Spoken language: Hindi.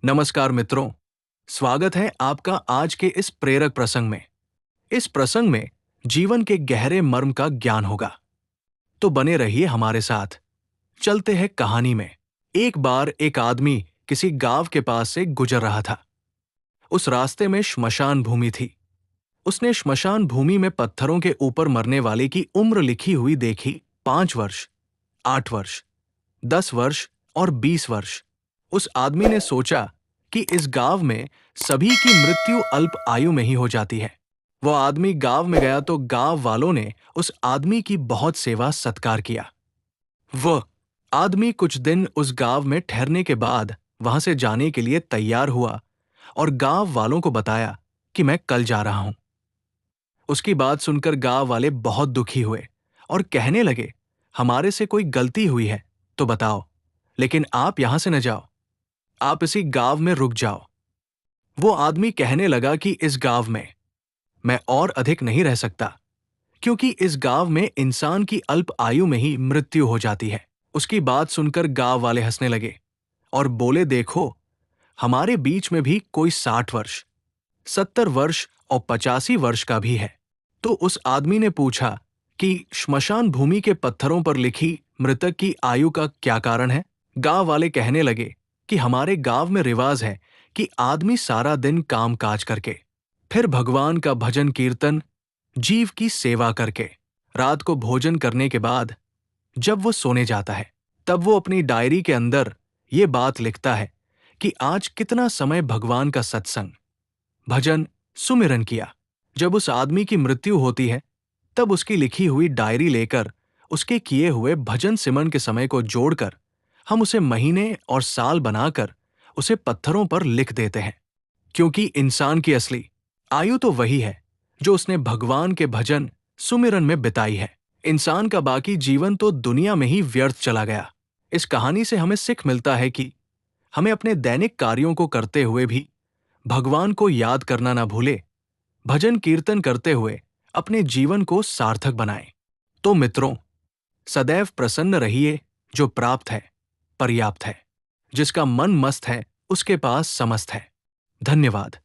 नमस्कार मित्रों, स्वागत है आपका आज के इस प्रेरक प्रसंग में। इस प्रसंग में जीवन के गहरे मर्म का ज्ञान होगा। तो बने रहिए हमारे साथ। चलते हैं कहानी में। एक बार एक आदमी किसी गांव के पास से गुजर रहा था। उस रास्ते में श्मशान भूमि थी। उसने श्मशान भूमि में पत्थरों के ऊपर मरने वाले की उम्र लिखी हुई देखी। 5 वर्ष, 8 वर्ष, 10 वर्ष और 20 वर्ष। उस आदमी ने सोचा कि इस गांव में सभी की मृत्यु अल्प आयु में ही हो जाती है। वो आदमी गांव में गया तो गांव वालों ने उस आदमी की बहुत सेवा सत्कार किया। वह आदमी कुछ दिन उस गांव में ठहरने के बाद वहां से जाने के लिए तैयार हुआ और गांव वालों को बताया कि मैं कल जा रहा हूं। उसकी बात सुनकर गांव वाले बहुत दुखी हुए और कहने लगे, हमारे से कोई गलती हुई है तो बताओ, लेकिन आप यहां से न जाओ। आप इसी गांव में रुक जाओ। वो आदमी कहने लगा कि इस गांव में मैं और अधिक नहीं रह सकता, क्योंकि इस गांव में इंसान की अल्प आयु में ही मृत्यु हो जाती है। उसकी बात सुनकर गांव वाले हंसने लगे और बोले, देखो, हमारे बीच में भी कोई 60 वर्ष, 70 वर्ष और 85 वर्ष का भी है। तो उस आदमी ने पूछा कि श्मशान भूमि के पत्थरों पर लिखी मृतक की आयु का क्या कारण है? गांव वाले कहने लगे कि हमारे गांव में रिवाज है कि आदमी सारा दिन काम काज करके, फिर भगवान का भजन कीर्तन, जीव की सेवा करके, रात को भोजन करने के बाद जब वो सोने जाता है, तब वो अपनी डायरी के अंदर ये बात लिखता है कि आज कितना समय भगवान का सत्संग, भजन, सुमिरन किया। जब उस आदमी की मृत्यु होती है, तब उसकी लिखी हुई डायरी लेकर उसके किए हुए भजन सिमरन के समय को जोड़कर हम उसे महीने और साल बनाकर उसे पत्थरों पर लिख देते हैं। क्योंकि इंसान की असली आयु तो वही है जो उसने भगवान के भजन सुमिरन में बिताई है। इंसान का बाकी जीवन तो दुनिया में ही व्यर्थ चला गया। इस कहानी से हमें सीख मिलता है कि हमें अपने दैनिक कार्यों को करते हुए भी भगवान को याद करना ना भूले, भजन कीर्तन करते हुए अपने जीवन को सार्थक बनाएं। तो मित्रों, सदैव प्रसन्न रहिए। जो प्राप्त है पर्याप्त है। जिसका मन मस्त है उसके पास समस्त है। धन्यवाद।